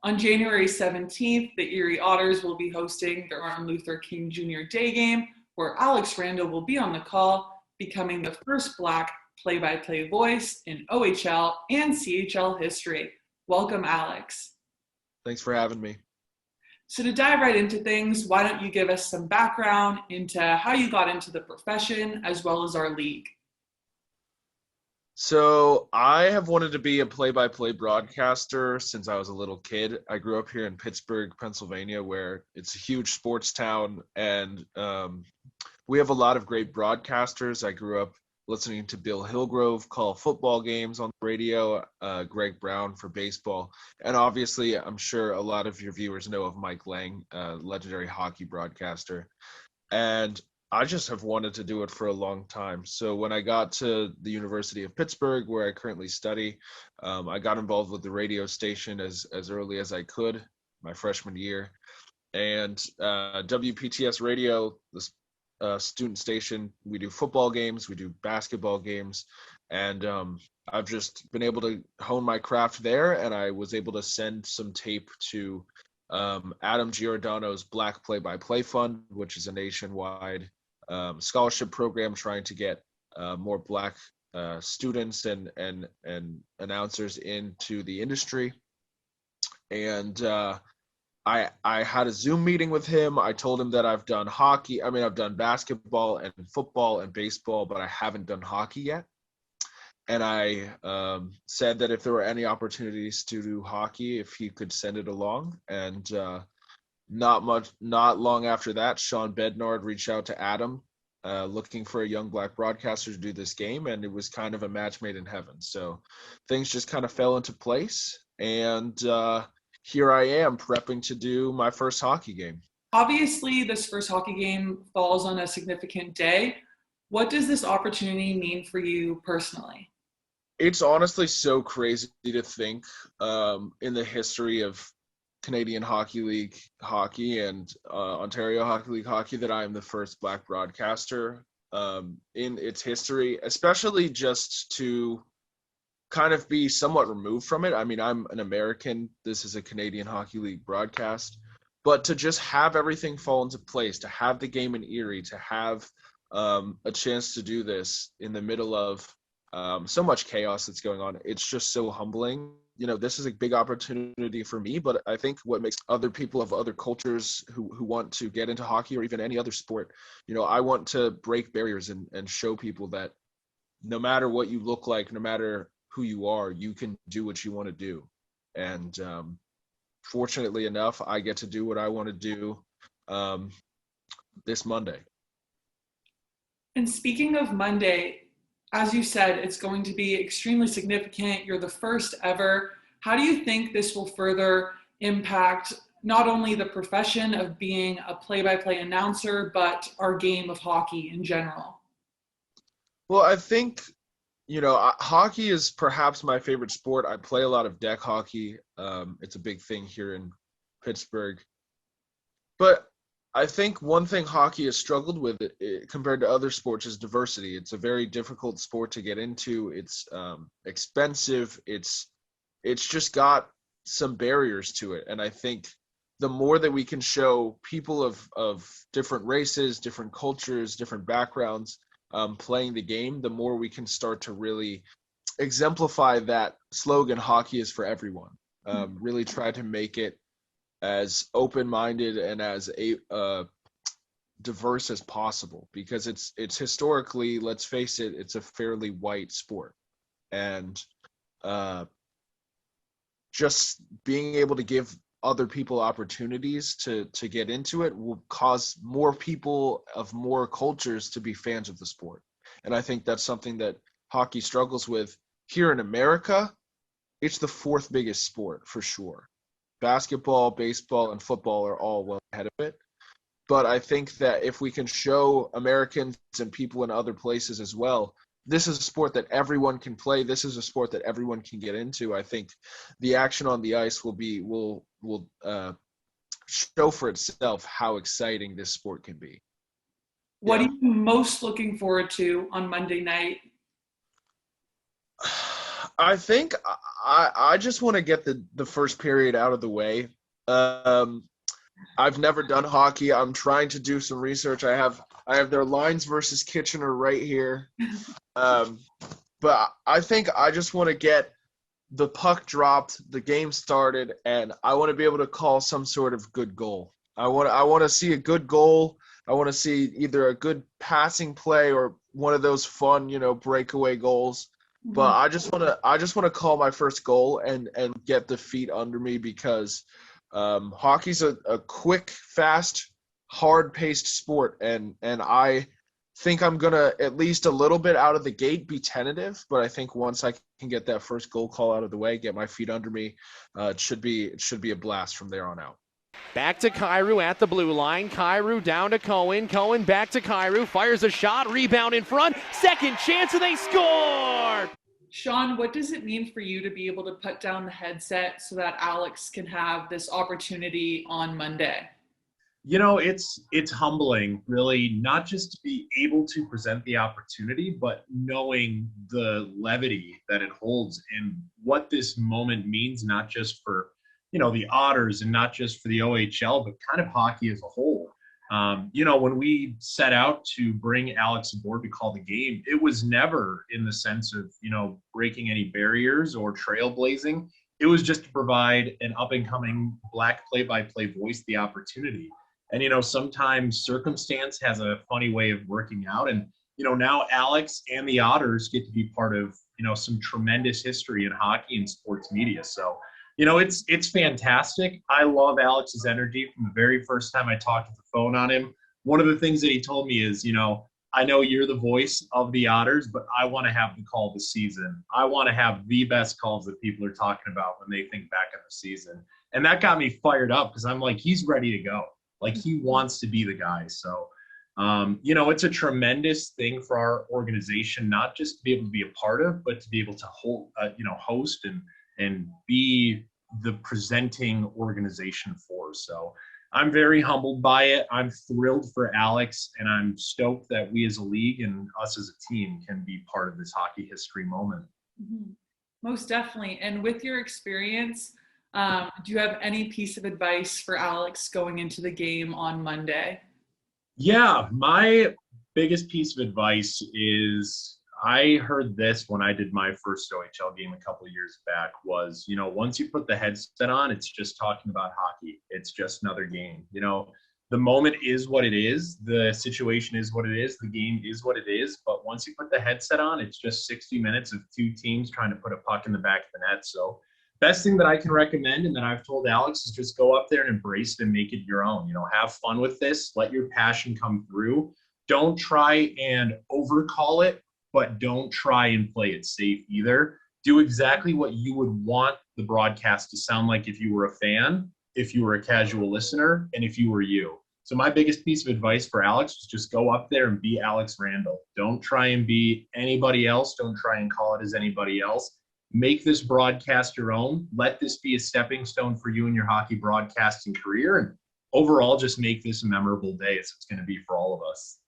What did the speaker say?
On January 17th, the Erie Otters will be hosting their Martin Luther King Jr. Day game, where Alex Randall will be on the call, becoming the first Black play-by-play voice in OHL and CHL history. Welcome, Alex. Thanks for having me. So to dive right into things, why don't you give us some background into how you got into the profession as well as our league? So I have wanted to be a play-by-play broadcaster since I was a little kid. I grew up here in Pittsburgh, Pennsylvania, where it's a huge sports town, and we have a lot of great broadcasters. I grew up listening to Bill Hillgrove call football games on the radio, Greg Brown for baseball, and obviously I'm sure a lot of your viewers know of Mike Lang, legendary hockey broadcaster. And I just have wanted to do it for a long time. So when I got to the University of Pittsburgh, where I currently study, I got involved with the radio station as early as I could, my freshman year. And WPTS Radio, this student station, we do football games, we do basketball games, and I've just been able to hone my craft there, and I was able to send some tape to Adam Giordano's Black Play-by-Play Fund, which is a nationwide scholarship program trying to get more Black students and announcers into the industry. And I had a Zoom meeting with him. I told him that I've done I've done basketball and football and baseball, but I haven't done hockey yet. And I said that if there were any opportunities to do hockey, if he could send it along. And not long after that, Sean Bednard reached out to Adam, looking for a young Black broadcaster to do this game, and it was kind of a match made in heaven. So things just kind of fell into place, and here I am prepping to do my first hockey game. Obviously, this first hockey game falls on a significant day. What does this opportunity mean for you personally? It's honestly so crazy to think in the history of Canadian Hockey League hockey and Ontario Hockey League hockey that I am the first Black broadcaster in its history, especially just to kind of be somewhat removed from it. I mean, I'm an American. This is a Canadian Hockey League broadcast. But to just have everything fall into place, to have the game in Erie, to have a chance to do this in the middle of so much chaos that's going on, it's just so humbling. You know, this is a big opportunity for me, but I think what makes other people of other cultures who want to get into hockey or even any other sport, you know, I want to break barriers and show people that no matter what you look like, no matter who you are, you can do what you want to do. And fortunately enough, I get to do what I want to do this Monday. And speaking of Monday, as you said, it's going to be extremely significant. You're the first ever. How do you think this will further impact not only the profession of being a play-by-play announcer, but our game of hockey in general? Well, I think, you know, hockey is perhaps my favorite sport. I play a lot of deck hockey. It's a big thing here in Pittsburgh. But I think one thing hockey has struggled with compared to other sports is diversity. It's a very difficult sport to get into. It's expensive. It's just got some barriers to it. And I think the more that we can show people of different races, different cultures, different backgrounds playing the game, the more we can start to really exemplify that slogan, hockey is for everyone. Really try to make it as open-minded and as diverse as possible, because it's historically, let's face it, it's a fairly white sport, and just being able to give other people opportunities to get into it will cause more people of more cultures to be fans of the sport. And I think that's something that hockey struggles with here in America. It's the fourth biggest sport for sure. Basketball, baseball, and football are all well ahead of it. But I think that if we can show Americans and people in other places as well, this is a sport that everyone can play. This is a sport that everyone can get into. I think the action on the ice will show for itself how exciting this sport can be. What are you most looking forward to on Monday night? I think I just want to get the first period out of the way. Um, I've never done hockey. I'm trying to do some research. I have their Lines versus Kitchener right here. Um, but I think I just want to get the puck dropped, the game started, and I want to be able to call some sort of good goal. I want to see a good goal. I want to see either a good passing play or one of those fun, breakaway goals. But Mhm. I just want to call my first goal and get the feet under me because hockey's a quick, fast, hard-paced sport, and I think I'm gonna at least a little bit out of the gate be tentative, but I think once I can get that first goal call out of the way, get my feet under me, it should be a blast from there on out. Back to Kyrou at the blue line. Kyrou down to Cohen. Cohen back to Kyrou. Fires a shot. Rebound in front. Second chance and they score! Sean, what does it mean for you to be able to put down the headset so that Alex can have this opportunity on Monday? It's humbling, really, not just to be able to present the opportunity, but knowing the levity that it holds and what this moment means, not just for, the Otters and not just for the OHL, but kind of hockey as a whole. When we set out to bring Alex aboard to call the game, it was never in the sense of, breaking any barriers or trailblazing. It was just to provide an up and coming Black play-by-play voice the opportunity. And, sometimes circumstance has a funny way of working out. And, now Alex and the Otters get to be part of, some tremendous history in hockey and sports media. So, it's fantastic. I love Alex's energy from the very first time I talked to the phone on him. One of the things that he told me is, I know you're the voice of the Otters, but I want to have the call of the season. I want to have the best calls that people are talking about when they think back on the season. And that got me fired up because I'm like, he's ready to go. Like he wants to be the guy. So, it's a tremendous thing for our organization, not just to be able to be a part of, but to be able to host and be the presenting organization for. So I'm very humbled by it. I'm thrilled for Alex, and I'm stoked that we as a league and us as a team can be part of this hockey history moment. Mhm. Most definitely. And with your experience, do you have any piece of advice for Alex going into the game on Monday? Yeah, my biggest piece of advice is I heard this when I did my first OHL game a couple of years back was, once you put the headset on, it's just talking about hockey. It's just another game. The moment is what it is. The situation is what it is. The game is what it is. But once you put the headset on, it's just 60 minutes of two teams trying to put a puck in the back of the net. So best thing that I can recommend and that I've told Alex is just go up there and embrace it and make it your own. Have fun with this. Let your passion come through. Don't try and overcall it, but don't try and play it safe either. Do exactly what you would want the broadcast to sound like if you were a fan, if you were a casual listener, and if you were you. So my biggest piece of advice for Alex is just go up there and be Alex Randall. Don't try and be anybody else. Don't try and call it as anybody else. Make this broadcast your own. Let this be a stepping stone for you in your hockey broadcasting career. And overall, just make this a memorable day as it's going to be for all of us.